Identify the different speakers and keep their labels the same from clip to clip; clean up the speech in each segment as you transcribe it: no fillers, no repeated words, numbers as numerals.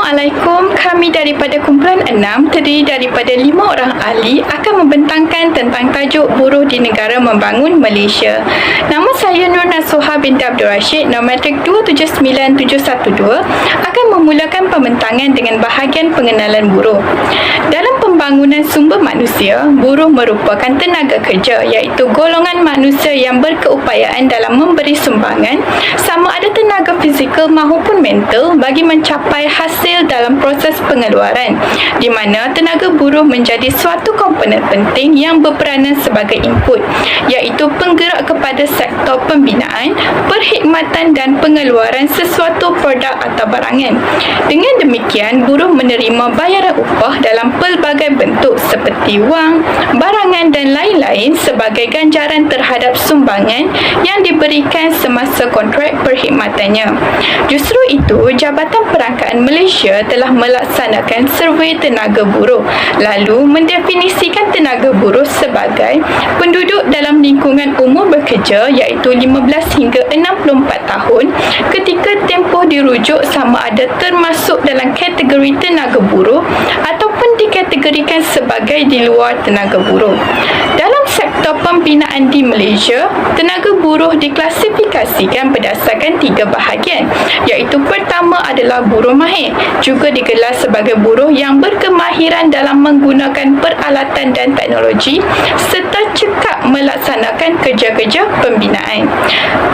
Speaker 1: Assalamualaikum. Kami daripada kumpulan 6 terdiri daripada 5 orang ahli akan membentangkan tentang tajuk buruh di negara membangun Malaysia. Nama saya Nur Nasuha binti Abdul Rashid, nombor matrik 279712, akan memulakan pembentangan dengan bahagian pengenalan buruh. Dalam pembangunan sumber manusia, buruh merupakan tenaga kerja iaitu golongan manusia yang berkeupayaan dalam memberi sumbangan sama ada tenaga fizikal maupun mental bagi mencapai hasil dalam proses pengeluaran, di mana tenaga buruh menjadi suatu komponen penting yang berperanan sebagai input, iaitu penggerak kepada sektor pembinaan, perkhidmatan dan pengeluaran sesuatu produk atau barangan. Dengan demikian, buruh menerima bayaran upah dalam pelbagai bentuk seperti wang, barangan dan lain-lain sebagai ganjaran terhadap sumbangan yang diberikan semasa kontrak perkhidmatannya. Justru itu, Jabatan Perangkaan Malaysia telah melaksanakan survei tenaga buruh, lalu mendefinisikan tenaga buruh sebagai penduduk dalam lingkungan umur bekerja iaitu 15 hingga 64 tahun ketika tempoh dirujuk sama ada termasuk dalam kategori tenaga buruh ataupun dikategorikan sebagai di luar tenaga buruh. Dalam sektor pembinaan di Malaysia, tenaga buruh diklasifikasikan berdasarkan 3 bahagian, iaitu pertama adalah buruh mahir, juga digelar sebagai buruh yang berkemahiran dalam menggunakan peralatan dan teknologi serta cekap melaksanakan kerja-kerja pembinaan.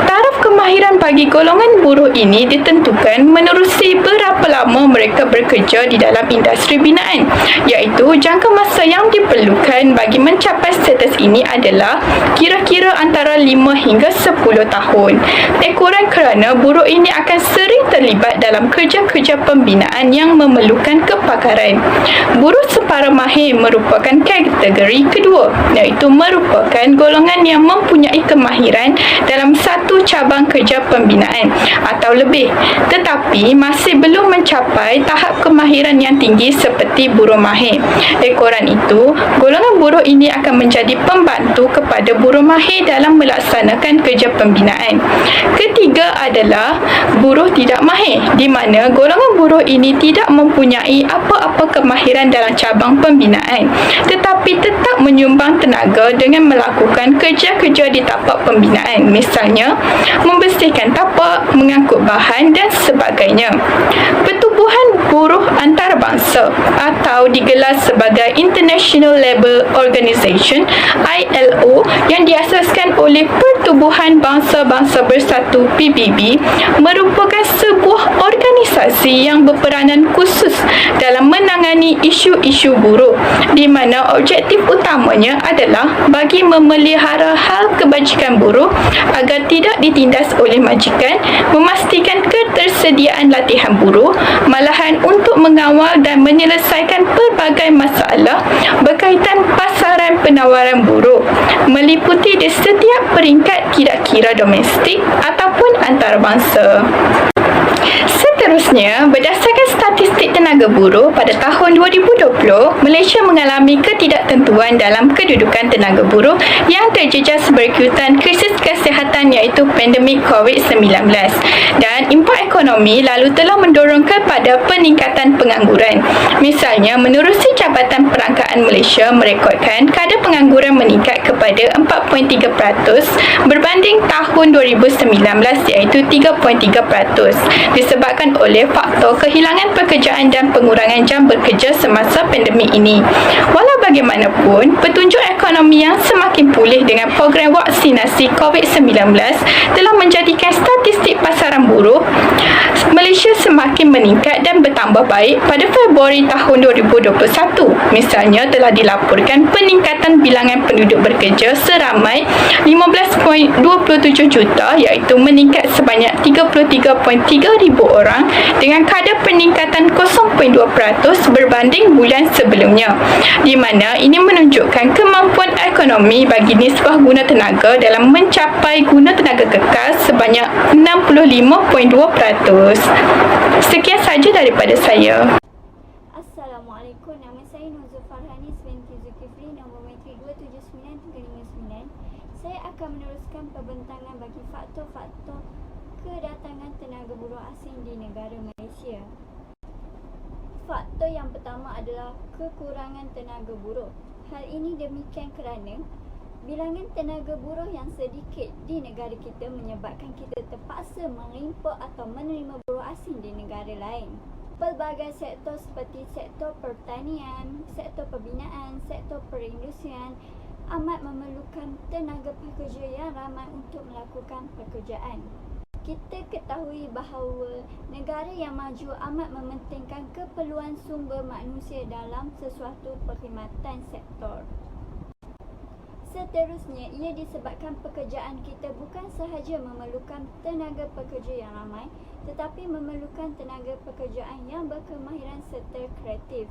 Speaker 1: Taraf kemahiran bagi golongan buruh ini ditentukan menerusi berapa lama mereka bekerja di dalam industri binaan, iaitu jangka masa yang diperlukan bagi mencapai status ini adalah kira-kira antara 5 hingga 10 tahun. Lebih kurang kerana buruh ini akan sering terlibat dalam kerja-kerja pembinaan yang memerlukan kepakaran. Buruh separa mahir merupakan kategori kedua, iaitu merupakan golongan yang mempunyai kemahiran dalam satu cabang kerja pembinaan atau lebih, tetapi masih belum mencapai tahap kemahiran yang tinggi seperti buruh mahir. Ekoran itu, golongan buruh ini akan menjadi pembantu kepada buruh mahir dalam melaksanakan kerja pembinaan. Ketiga adalah buruh tidak mahir, di mana golongan buruh ini tidak mempunyai apa-apa kemahiran dalam cabang pembinaan, tetapi tetap menyumbang tenaga dengan melakukan kerja-kerja di tapak pembinaan, misalnya membersihkan tapak, mengangkut bahan dan sebagainya. Pertubuhan buruh antarabangsa atau digelar sebagai International Labour Organization ILO yang diasaskan oleh Pertubuhan Bangsa-Bangsa Bersatu PBB merupakan sebuah organisasi yang berperanan khusus dalam menangani isu-isu buruh, di mana objektif utamanya adalah bagi memelihara hal kebajikan buruh agar tidak ditindas oleh majikan, memastikan ketersediaan latihan buruh, malahan untuk mengawal dan menyelesaikan pelbagai masalah berkaitan pasaran penawaran buruh, meliputi di setiap peringkat kira-kira domestik ataupun antarabangsa. Seterusnya, berdasarkan statistik tenaga buruh pada tahun 2020, Malaysia mengalami ketidaktentuan dalam kedudukan tenaga buruh yang terjejas berikutan krisis kesihatan iaitu pandemik COVID-19 dan impak ekonomi lalu telah mendorong kepada peningkatan pengangguran. Misalnya, menerusi Jabatan Perangkaan Malaysia merekodkan kadar pengangguran meningkat kepada 4.3% berbanding tahun 2019 iaitu 3.3%. Disebabkan oleh faktor kehilangan pekerjaan dan pengurangan jam bekerja semasa pandemik ini. Walau bagaimanapun, petunjuk ekonomi yang semakin pulih dengan program vaksinasi COVID-19 telah menjadikan statistik pasaran buruh Malaysia semakin meningkat dan bertambah baik pada Februari tahun 2021. Misalnya, telah dilaporkan peningkatan bilangan penduduk bekerja seramai 15.27 juta iaitu meningkat sebanyak 33.3 ribu orang dengan kadar peningkatan 0.2% berbanding bulan sebelumnya, di mana ini menunjukkan kemampuan ekonomi bagi nisbah guna tenaga dalam mencapai guna tenaga kekal sebanyak 65.2%. Sekian saja daripada saya.
Speaker 2: Assalamualaikum, nama saya Nuzul Farhani binti Zulkifli, nombor matrik 279359. Saya akan meneruskan pembentangan bagi faktor-faktor kedatangan tenaga buruh asing di negara Malaysia. Faktor yang pertama adalah kekurangan tenaga buruh. Hal ini demikian kerana bilangan tenaga buruh yang sedikit di negara kita menyebabkan kita terpaksa mengimport atau menerima buruh asing di negara lain. Pelbagai sektor seperti sektor pertanian, sektor pembinaan, sektor perindustrian amat memerlukan tenaga pekerja yang ramai untuk melakukan pekerjaan. Kita ketahui bahawa negara yang maju amat mementingkan keperluan sumber manusia dalam sesuatu perkhidmatan sektor. Seterusnya, ia disebabkan pekerjaan kita bukan sahaja memerlukan tenaga pekerja yang ramai, tetapi memerlukan tenaga pekerjaan yang berkemahiran serta kreatif.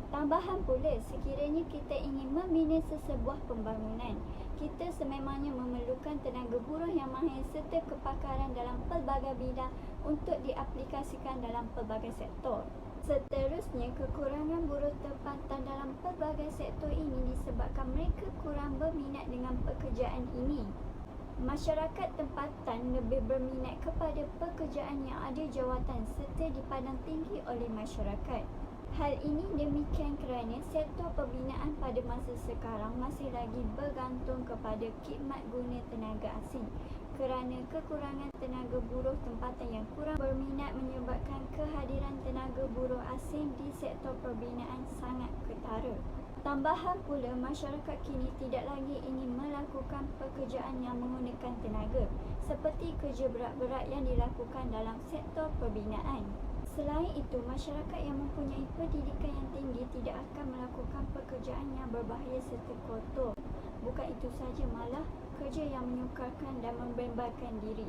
Speaker 2: Tambahan pula, sekiranya kita ingin membina sesebuah pembangunan, kita sememangnya memerlukan tenaga buruh yang mahir serta kepakaran dalam pelbagai bidang untuk diaplikasikan dalam pelbagai sektor. Seterusnya, kekurangan buruh tempatan dalam pelbagai sektor ini disebabkan mereka kurang berminat dengan pekerjaan ini. Masyarakat tempatan lebih berminat kepada pekerjaan yang ada jawatan serta dipandang tinggi oleh masyarakat. Hal ini demikian kerana sektor pembinaan pada masa sekarang masih lagi bergantung kepada khidmat guna tenaga asing kerana kekurangan tenaga buruh tempatan yang kurang berminat menyebabkan kehadiran tenaga buruh asing di sektor pembinaan sangat ketara. Tambahan pula, masyarakat kini tidak lagi ingin melakukan pekerjaan yang menggunakan tenaga seperti kerja berat-berat yang dilakukan dalam sektor pembinaan. Selain itu, masyarakat yang mempunyai pendidikan yang tinggi tidak akan melakukan pekerjaan yang berbahaya serta kotor. Bukan itu sahaja, malah kerja yang menyukarkan dan membebaskan diri.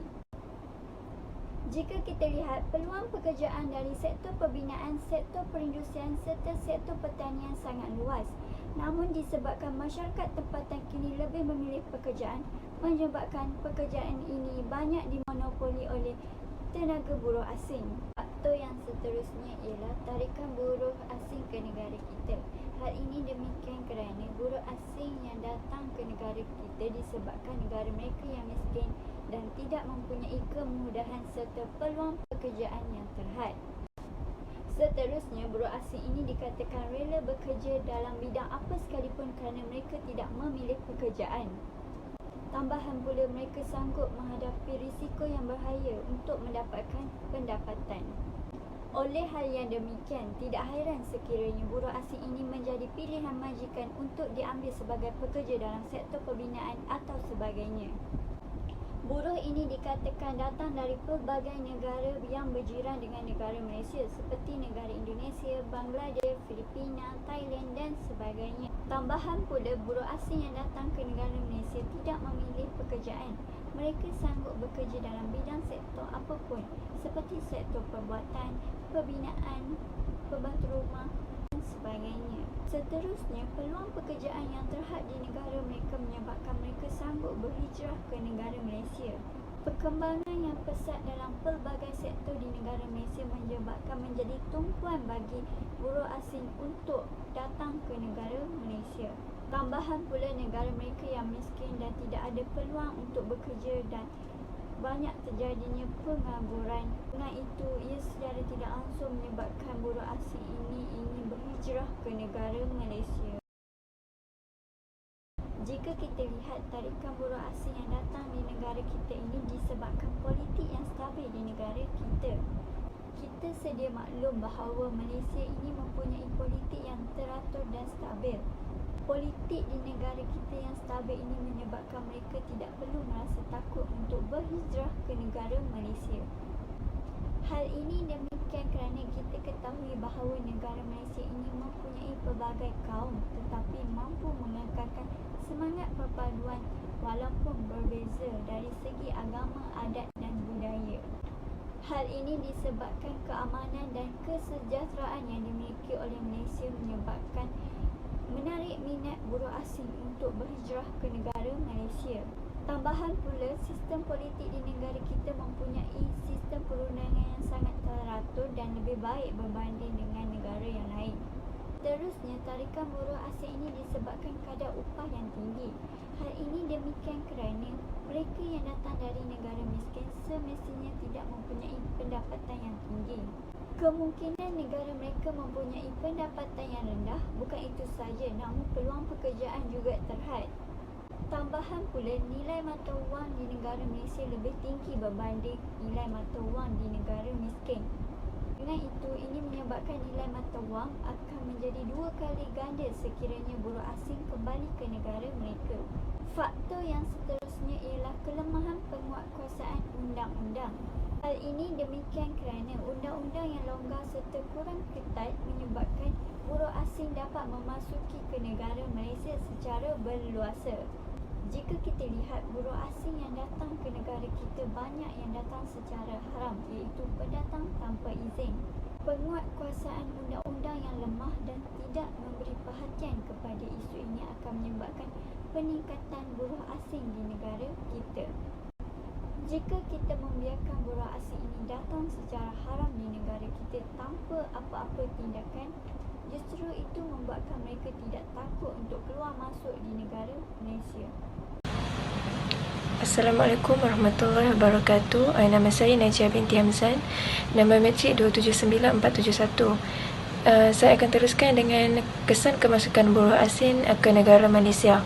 Speaker 2: Jika kita lihat, peluang pekerjaan dari sektor pembinaan, sektor perindustrian serta sektor pertanian sangat luas. Namun disebabkan masyarakat tempatan kini lebih memilih pekerjaan, menyebabkan pekerjaan ini banyak dimonopoli oleh tenaga buruh asing. Faktor yang seterusnya ialah tarikan buruh asing ke negara kita. Hal ini demikian kerana buruh asing yang datang ke negara kita disebabkan negara mereka yang miskin dan tidak mempunyai kemudahan serta peluang pekerjaan yang terhad. Seterusnya, buruh asing ini dikatakan rela bekerja dalam bidang apa sekalipun kerana mereka tidak memilih pekerjaan. Tambahan pula, mereka sanggup menghadapi risiko yang berbahaya untuk mendapatkan pendapatan. Oleh hal yang demikian, tidak hairan sekiranya buruh asing ini menjadi pilihan majikan untuk diambil sebagai pekerja dalam sektor pembinaan atau sebagainya. Buruh ini dikatakan datang dari pelbagai negara yang berjiran dengan negara Malaysia seperti negara Indonesia, Bangladesh, Filipina, Thailand dan sebagainya. Tambahan pula, buruh asing yang datang ke negara Malaysia tidak memilih pekerjaan. Mereka sanggup bekerja dalam bidang sektor apapun seperti sektor perbuatan, pembinaan, pembantu rumah dan sebagainya. Seterusnya, peluang pekerjaan yang terhad di negara mereka menyebabkan mereka sanggup berhijrah ke negara Malaysia. Perkembangan yang pesat dalam pelbagai sektor di negara Malaysia menyebabkan menjadi tumpuan bagi buruh asing untuk datang ke negara Malaysia. Tambahan pula, negara mereka yang miskin dan tidak ada peluang untuk bekerja dan banyak terjadinya pengangguran. Dengan itu, ia secara tidak langsung menyebabkan buruh asing ini ingin berhijrah ke negara Malaysia. Jika kita lihat, tarikan buruh asing yang datang di negara kita ini disebabkan politik yang stabil di negara kita. Kita sedia maklum bahawa Malaysia ini mempunyai politik yang teratur dan stabil. Politik di negara kita yang stabil ini menyebabkan mereka tidak perlu merasa takut untuk berhijrah ke negara Malaysia. Hal ini demikian kerana kita ketahui bahawa negara Malaysia ini mempunyai pelbagai kaum tetapi mampu mengekalkan semangat perpaduan walaupun berbeza dari segi agama, adat dan budaya. Hal ini disebabkan keamanan dan kesejahteraan yang dimiliki oleh Malaysia menyebabkan menarik minat buruh asing untuk berhijrah ke negara Malaysia. Tambahan pula, sistem politik di negara kita mempunyai sistem perundangan yang sangat teratur dan lebih baik berbanding dengan negara yang lain. Terusnya, tarikan buruh asing ini disebabkan kadar upah yang tinggi. Hal ini demikian kerana mereka yang datang dari negara miskin semestinya tidak mempunyai pendapatan yang tinggi. Kemungkinan negara mereka mempunyai pendapatan yang rendah, bukan itu saja, namun peluang pekerjaan juga terhad. Tambahan pula, nilai mata wang di negara Malaysia lebih tinggi berbanding nilai mata wang di negara miskin. Dengan itu, ini menyebabkan nilai mata wang akan menjadi 2 kali ganda sekiranya buruh asing kembali ke negara mereka. Faktor yang seterusnya ialah kelemahan penguatkuasaan undang-undang. Hal ini demikian kerana undang-undang yang longgar serta kurang ketat menyebabkan buruh asing dapat memasuki ke negara Malaysia secara berleluasa. Jika kita lihat, buruh asing yang datang ke negara kita banyak yang datang secara haram, iaitu pendatang tanpa izin. Penguatkuasaan undang-undang yang lemah dan tidak memberi perhatian kepada isu ini akan menyebabkan peningkatan buruh asing di negara kita. Jika kita membiarkan buruh asing ini datang secara haram di negara kita tanpa apa-apa tindakan, justru itu membuatkan mereka tidak takut untuk keluar masuk di negara Malaysia.
Speaker 3: Assalamualaikum warahmatullahi wabarakatuh. Nama saya Najia binti Hamzan. Nombor matrik 279471. Saya akan teruskan dengan kesan kemasukan buruh asing ke negara Malaysia.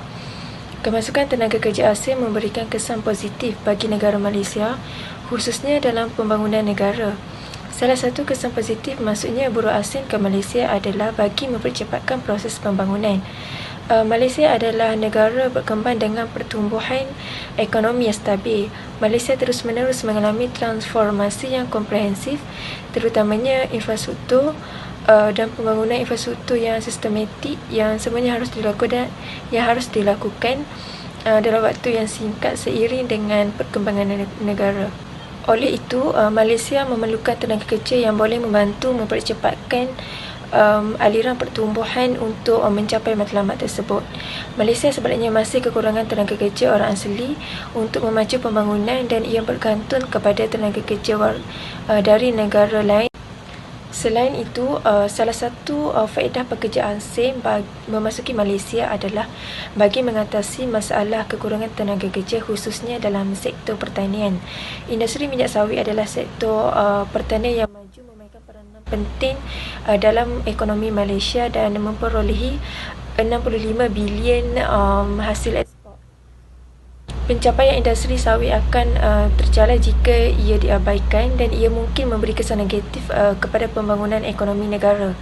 Speaker 3: Kemasukan tenaga kerja asing memberikan kesan positif bagi negara Malaysia, khususnya dalam pembangunan negara. Salah satu kesan positif masuknya buruh asing ke Malaysia adalah bagi mempercepatkan proses pembangunan. Malaysia adalah negara berkembang dengan pertumbuhan ekonomi yang stabil. Malaysia terus-menerus mengalami transformasi yang komprehensif, terutamanya infrastruktur dan pembangunan infrastruktur yang sistematik yang semuanya harus dilakukan dalam waktu yang singkat seiring dengan perkembangan negara. Oleh itu, Malaysia memerlukan tenaga kerja yang boleh membantu mempercepatkan aliran pertumbuhan untuk mencapai matlamat tersebut. Malaysia sebenarnya masih kekurangan tenaga kerja orang asli untuk memacu pembangunan dan ia bergantung kepada tenaga kerja dari negara lain. Selain itu, salah satu faedah pekerja asing memasuki Malaysia adalah bagi mengatasi masalah kekurangan tenaga kerja khususnya dalam sektor pertanian. Industri minyak sawit adalah sektor pertanian yang maju memainkan peranan penting dalam ekonomi Malaysia dan memperolehi 65 bilion hasil ekspor. Pencapaian industri sawit akan tercalar jika ia diabaikan dan ia mungkin memberi kesan negatif kepada pembangunan ekonomi negara.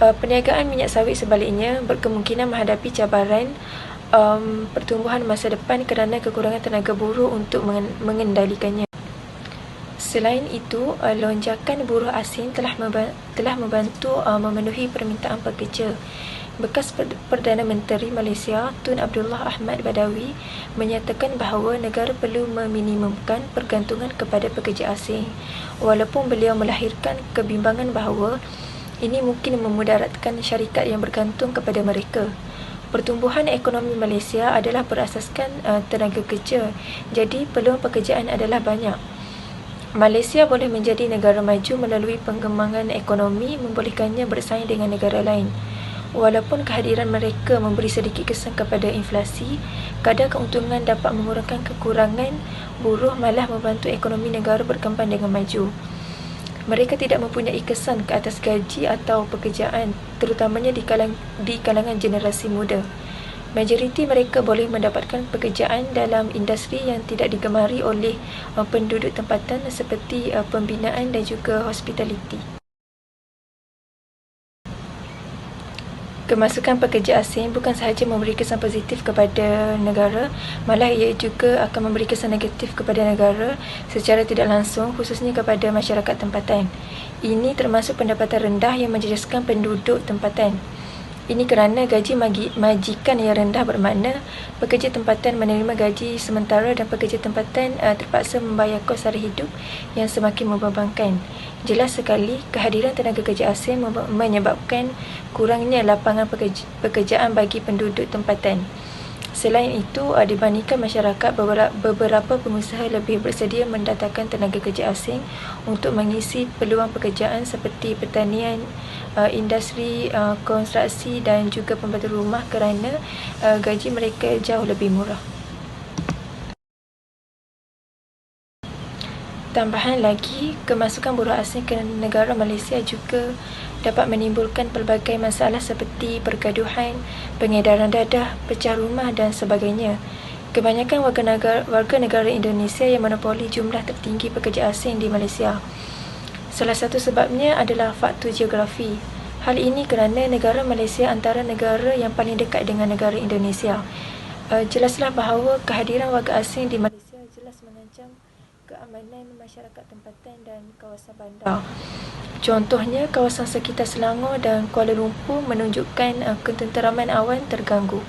Speaker 3: Perniagaan minyak sawit sebaliknya berkemungkinan menghadapi cabaran pertumbuhan masa depan kerana kekurangan tenaga buruh untuk mengendalikannya. Selain itu, lonjakan buruh asing telah membantu memenuhi permintaan pekerja. Bekas Perdana Menteri Malaysia Tun Abdullah Ahmad Badawi menyatakan bahawa negara perlu meminimumkan pergantungan kepada pekerja asing, walaupun beliau melahirkan kebimbangan bahawa ini mungkin memudaratkan syarikat yang bergantung kepada mereka. Pertumbuhan ekonomi Malaysia adalah berasaskan tenaga kerja, jadi peluang pekerjaan adalah banyak. Malaysia boleh menjadi negara maju melalui pengembangan ekonomi membolehkannya bersaing dengan negara lain. Walaupun kehadiran mereka memberi sedikit kesan kepada inflasi, kadar keuntungan dapat mengurangkan kekurangan buruh malah membantu ekonomi negara berkembang dengan maju. Mereka tidak mempunyai kesan ke atas gaji atau pekerjaan, terutamanya di kalangan generasi muda. Majoriti mereka boleh mendapatkan pekerjaan dalam industri yang tidak digemari oleh penduduk tempatan seperti pembinaan dan juga hospitality. Kemasukan pekerja asing bukan sahaja memberi kesan positif kepada negara, malah ia juga akan memberi kesan negatif kepada negara secara tidak langsung, khususnya kepada masyarakat tempatan. Ini termasuk pendapatan rendah yang menjejaskan penduduk tempatan. Ini kerana gaji majikan yang rendah bermakna pekerja tempatan menerima gaji sementara dan pekerja tempatan terpaksa membayar kos sara hidup yang semakin membebankan. Jelas sekali, kehadiran tenaga kerja asing menyebabkan kurangnya lapangan pekerjaan bagi penduduk tempatan. Selain itu, dibandingkan masyarakat, beberapa pengusaha lebih bersedia mendatangkan tenaga kerja asing untuk mengisi peluang pekerjaan seperti pertanian, industri konstruksi dan juga pembantu rumah kerana gaji mereka jauh lebih murah. tambahan lagi, kemasukan buruh asing ke negara Malaysia juga dapat menimbulkan pelbagai masalah seperti pergaduhan, pengedaran dadah, pecah rumah dan sebagainya. Kebanyakan warga negara Indonesia yang monopoli jumlah tertinggi pekerja asing di Malaysia. Salah satu sebabnya adalah faktor geografi. Hal ini kerana negara Malaysia antara negara yang paling dekat dengan negara Indonesia. Jelaslah bahawa kehadiran warga asing di Malaysia jelas mengancam keamanan masyarakat tempatan dan kawasan bandar. Contohnya, kawasan sekitar Selangor dan Kuala Lumpur menunjukkan ketenteraman awan terganggu.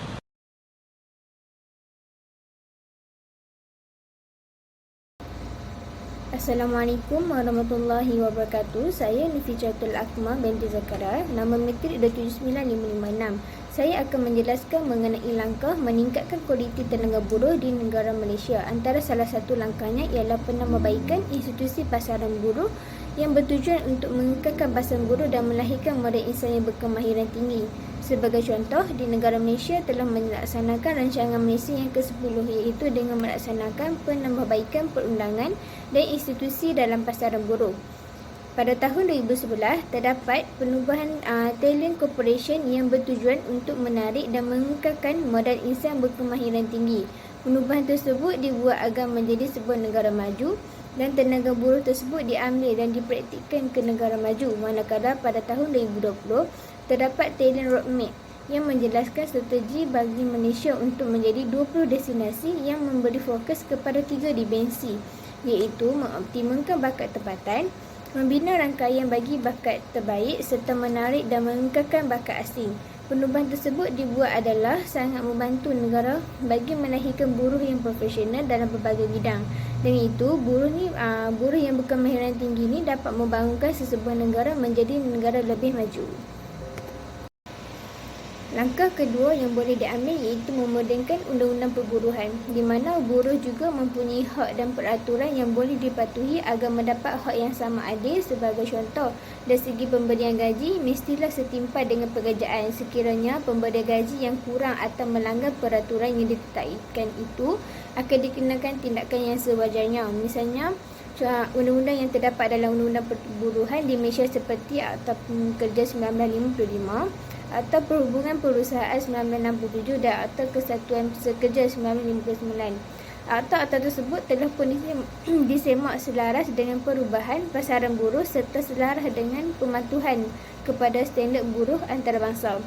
Speaker 4: Assalamualaikum warahmatullahi wabarakatuh. Saya Nifijatul Akmal binti Zakaria. Nama metrik 27956. Saya akan menjelaskan mengenai langkah meningkatkan kualiti tenaga buruh di negara Malaysia. Antara salah satu langkahnya ialah penambahbaikan institusi pasaran buruh yang bertujuan untuk mengekalkan pasaran buruh dan melahirkan modal insan yang berkemahiran tinggi. Sebagai contoh, di negara Malaysia telah melaksanakan rancangan Malaysia yang ke-10 iaitu dengan melaksanakan penambahbaikan perundangan dan institusi dalam pasaran buruh. Pada tahun 2011, terdapat penubuhan Talent Corporation yang bertujuan untuk menarik dan mengekalkan modal insan berkemahiran tinggi. Penubuhan tersebut dibuat agar menjadi sebuah negara maju dan tenaga buruh tersebut diambil dan dipraktikkan ke negara maju. Manakala pada tahun 2020, terdapat Talent Roadmap yang menjelaskan strategi bagi Malaysia untuk menjadi 20 destinasi yang memberi fokus kepada 3 dimensi, iaitu mengoptimalkan bakat tempatan, membina rangkaian bagi bakat terbaik serta menarik dan mengekalkan bakat asing. Penubuhan tersebut dibuat adalah sangat membantu negara bagi melahirkan buruh yang profesional dalam berbagai bidang. Dengan itu, buruh yang berkemahiran tinggi ini dapat membangunkan sesebuah negara menjadi negara lebih maju. Langkah kedua yang boleh diambil iaitu memodernkan undang-undang perburuhan, di mana buruh juga mempunyai hak dan peraturan yang boleh dipatuhi agar mendapat hak yang sama adil. Sebagai contoh, dari segi pemberian gaji, mestilah setimpal dengan pekerjaan. Sekiranya pemberian gaji yang kurang atau melanggar peraturan yang ditetapkan itu, akan dikenakan tindakan yang sewajarnya. Misalnya, undang-undang yang terdapat dalam undang-undang perburuhan di Malaysia seperti Akta Kerja 1955, Akta Perhubungan Perusahaan 1967 dan Akta Kesatuan Pekerja 1959. Akta-akta tersebut telah pun disemak selaras dengan perubahan pasaran buruh serta selaras dengan pematuhan kepada standard buruh antarabangsa.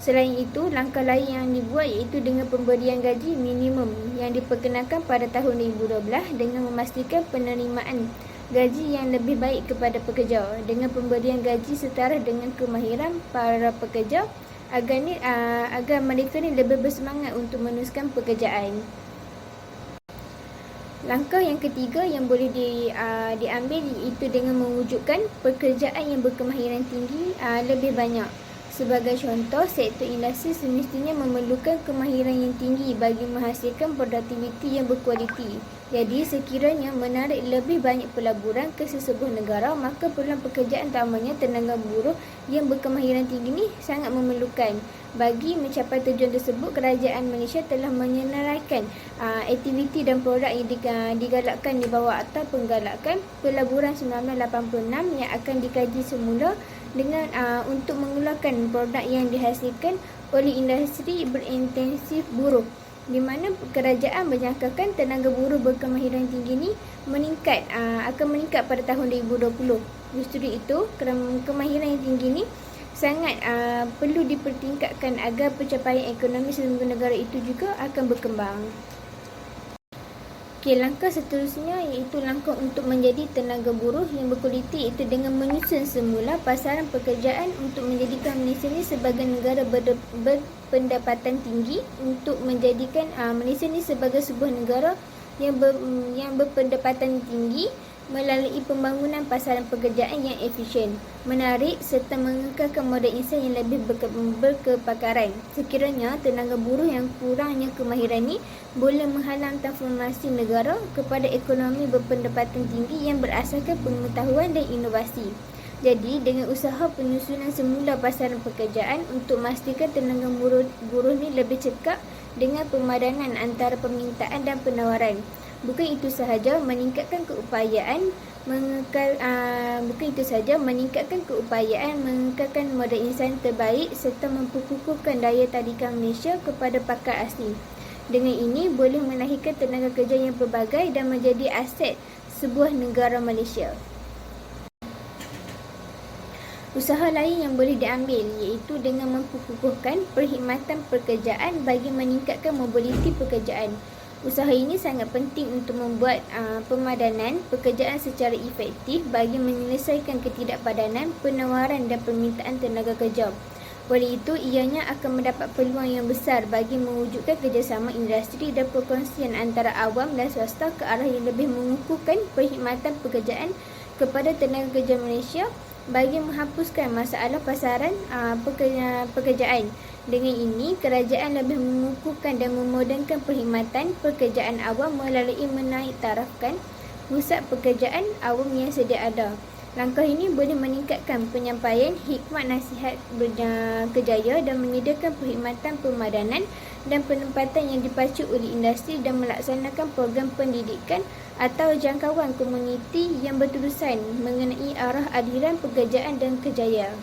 Speaker 4: Selain itu, langkah lain yang dibuat iaitu dengan pemberian gaji minimum yang diperkenalkan pada tahun 2012 dengan memastikan penerimaan gaji yang lebih baik kepada pekerja dengan pemberian gaji setara dengan kemahiran para pekerja agar mereka ni lebih bersemangat untuk meneruskan pekerjaan. Langkah yang ketiga yang boleh diambil iaitu dengan mewujudkan pekerjaan yang berkemahiran tinggi lebih banyak. Sebagai contoh, sektor industri semestinya memerlukan kemahiran yang tinggi bagi menghasilkan produktiviti yang berkualiti. Jadi, sekiranya menarik lebih banyak pelaburan ke sesebuah negara, maka peluang pekerjaan utamanya tenaga buruh yang berkemahiran tinggi ini sangat memerlukan. Bagi mencapai tujuan tersebut, kerajaan Malaysia telah menyenaraikan aktiviti dan produk yang digalakkan di bawah Akta Penggalakan Pelaburan 1986 yang akan dikaji semula dengan untuk mengeluarkan produk yang dihasilkan oleh industri berintensif buruh, di mana kerajaan menjangkakan tenaga buruh berkemahiran tinggi ini akan meningkat pada tahun 2020. Justru itu, kemahiran yang tinggi ini sangat perlu dipertingkatkan agar pencapaian ekonomi seluruh negara itu juga akan berkembang. Langkah seterusnya iaitu langkah untuk menjadi tenaga buruh yang berkualiti, iaitu dengan menyusun semula pasaran pekerjaan untuk menjadikan Malaysia ini sebagai negara berpendapatan tinggi, untuk menjadikan Malaysia ini sebagai sebuah negara yang berpendapatan tinggi melalui pembangunan pasaran pekerjaan yang efisien, menarik serta mengekalkan modal insan yang lebih berkepakaran. Sekiranya tenaga buruh yang kurangnya kemahiran ini boleh menghalang transformasi negara kepada ekonomi berpendapatan tinggi yang berasaskan pengetahuan dan inovasi. Jadi, dengan usaha penyusunan semula pasaran pekerjaan untuk memastikan tenaga buruh ini lebih cekap dengan pemadanan antara permintaan dan penawaran, Bukan itu sahaja, meningkatkan keupayaan mengekalkan modal insan terbaik serta memperkukuhkan daya tarikan Malaysia kepada pakar asli. Dengan ini boleh melahirkan tenaga kerja yang pelbagai dan menjadi aset sebuah negara Malaysia. Usaha lain yang boleh diambil iaitu dengan memperkukuhkan perkhidmatan pekerjaan bagi meningkatkan mobiliti pekerjaan. Usaha ini sangat penting untuk membuat pemadanan pekerjaan secara efektif bagi menyelesaikan ketidakpadanan penawaran dan permintaan tenaga kerja. Oleh itu, ianya akan mendapat peluang yang besar bagi mewujudkan kerjasama industri dan perkongsian antara awam dan swasta ke arah yang lebih mengukuhkan perkhidmatan pekerjaan kepada tenaga kerja Malaysia bagi menghapuskan masalah pasaran pekerjaan. Dengan ini, kerajaan lebih mengukuhkan dan memodernkan perkhidmatan pekerjaan awam melalui menaik tarafkan pusat pekerjaan awam yang sedia ada. Langkah ini boleh meningkatkan penyampaian hikmat nasihat kerjaya dan menyediakan perkhidmatan pemadanan dan penempatan yang dipacu oleh industri dan melaksanakan program pendidikan atau jangkauan komuniti yang berterusan mengenai arah aliran pekerjaan dan kerjaya.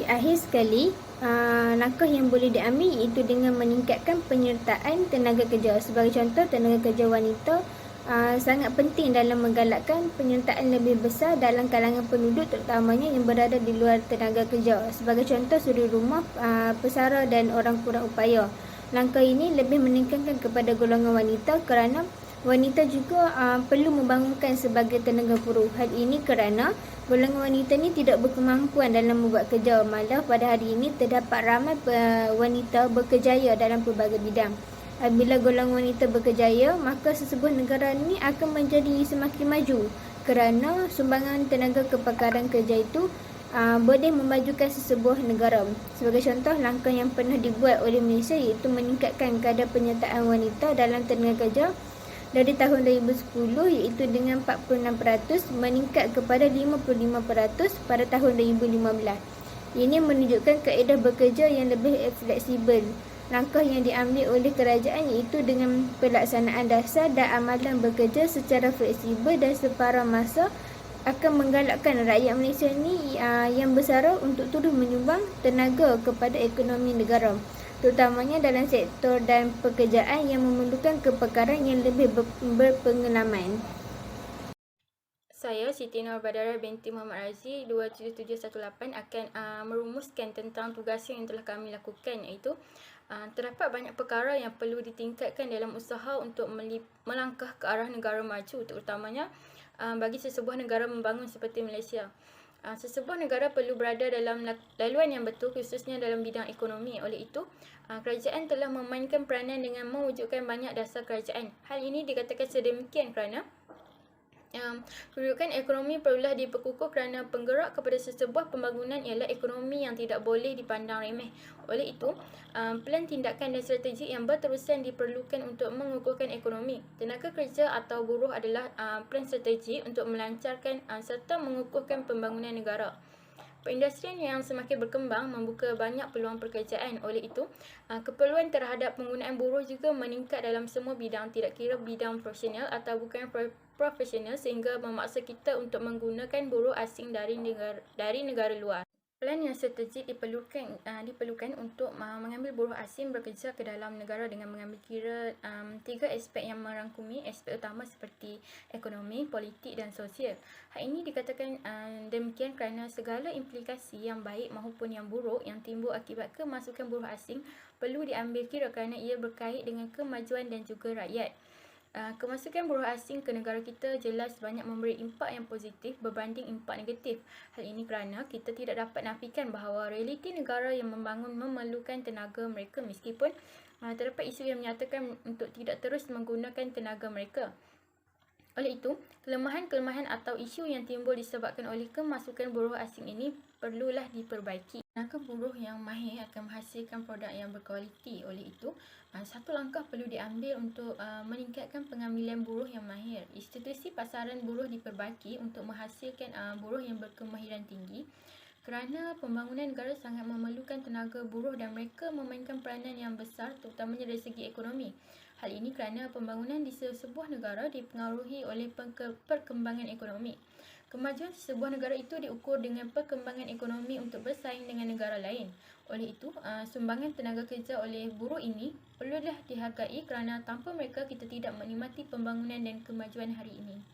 Speaker 4: Akhir sekali, langkah yang boleh diambil iaitu dengan meningkatkan penyertaan tenaga kerja. Sebagai contoh, tenaga kerja wanita sangat penting dalam menggalakkan penyertaan lebih besar dalam kalangan penduduk terutamanya yang berada di luar tenaga kerja. Sebagai contoh, suri rumah, pesara dan orang kurang upaya. Langkah ini lebih meningkatkan kepada golongan wanita kerana wanita juga perlu membangunkan sebagai tenaga buruh. Hal ini kerana golongan wanita ini tidak berkemampuan dalam membuat kerja. Malah pada hari ini terdapat ramai wanita berkerjaya dalam pelbagai bidang. Apabila golongan wanita berkerjaya, maka sesebuah negara ini akan menjadi semakin maju kerana sumbangan tenaga kepakaran kerja itu boleh memajukan sesebuah negara. Sebagai contoh, langkah yang pernah dibuat oleh Malaysia iaitu meningkatkan kadar penyertaan wanita dalam tenaga kerja dari tahun 2010 iaitu dengan 46% meningkat kepada 55% pada tahun 2015. Ini menunjukkan kaedah bekerja yang lebih fleksibel. Langkah yang diambil oleh kerajaan iaitu dengan pelaksanaan dasar dan amalan bekerja secara fleksibel dan separuh masa akan menggalakkan rakyat Malaysia ini yang bersara untuk turut menyumbang tenaga kepada ekonomi negara, terutamanya dalam sektor dan pekerjaan yang memerlukan kepakaran yang lebih berpengalaman.
Speaker 1: Saya, Siti Nur Badara binti Muhammad Razi 27718 akan merumuskan tentang tugas yang telah kami lakukan, iaitu terdapat banyak perkara yang perlu ditingkatkan dalam usaha untuk melangkah ke arah negara maju, terutamanya bagi sesebuah negara membangun seperti Malaysia. Sesebuah negara perlu berada dalam laluan yang betul, khususnya dalam bidang ekonomi. Oleh itu, kerajaan telah memainkan peranan dengan mewujudkan banyak dasar kerajaan. Hal ini dikatakan sedemikian kerana kedudukan ekonomi perlulah diperkukuh kerana penggerak kepada sesebuah pembangunan ialah ekonomi yang tidak boleh dipandang remeh. Oleh itu, plan tindakan dan strategi yang berterusan diperlukan untuk mengukuhkan ekonomi. Tenaga kerja atau buruh adalah plan strategi untuk melancarkan serta mengukuhkan pembangunan negara. Perindustrian yang semakin berkembang membuka banyak peluang pekerjaan. Oleh itu, keperluan terhadap penggunaan buruh juga meningkat dalam semua bidang, tidak kira bidang profesional atau bukan profesional, sehingga memaksa kita untuk menggunakan buruh asing dari negara luar. Plan yang strategik diperlukan untuk mengambil buruh asing bekerja ke dalam negara dengan mengambil kira 3 aspek yang merangkumi aspek utama seperti ekonomi, politik dan sosial. Hal ini dikatakan demikian kerana segala implikasi yang baik maupun yang buruk yang timbul akibat kemasukan buruh asing perlu diambil kira kerana ia berkait dengan kemajuan dan juga rakyat. Kemasukan buruh asing ke negara kita jelas banyak memberi impak yang positif berbanding impak negatif. Hal ini kerana kita tidak dapat nafikan bahawa realiti negara yang membangun memerlukan tenaga mereka meskipun terdapat isu yang menyatakan untuk tidak terus menggunakan tenaga mereka. Oleh itu, kelemahan-kelemahan atau isu yang timbul disebabkan oleh kemasukan buruh asing ini perlulah diperbaiki. Tenaga buruh yang mahir akan menghasilkan produk yang berkualiti. Oleh itu, satu langkah perlu diambil untuk meningkatkan pengambilan buruh yang mahir. Institusi pasaran buruh diperbaiki untuk menghasilkan buruh yang berkemahiran tinggi kerana pembangunan negara sangat memerlukan tenaga buruh dan mereka memainkan peranan yang besar terutamanya dari segi ekonomi. Hal ini kerana pembangunan di sebuah negara dipengaruhi oleh perkembangan ekonomi. Kemajuan sebuah negara itu diukur dengan perkembangan ekonomi untuk bersaing dengan negara lain. Oleh itu, sumbangan tenaga kerja oleh buruh ini perlulah dihargai kerana tanpa mereka kita tidak menikmati pembangunan dan kemajuan hari ini.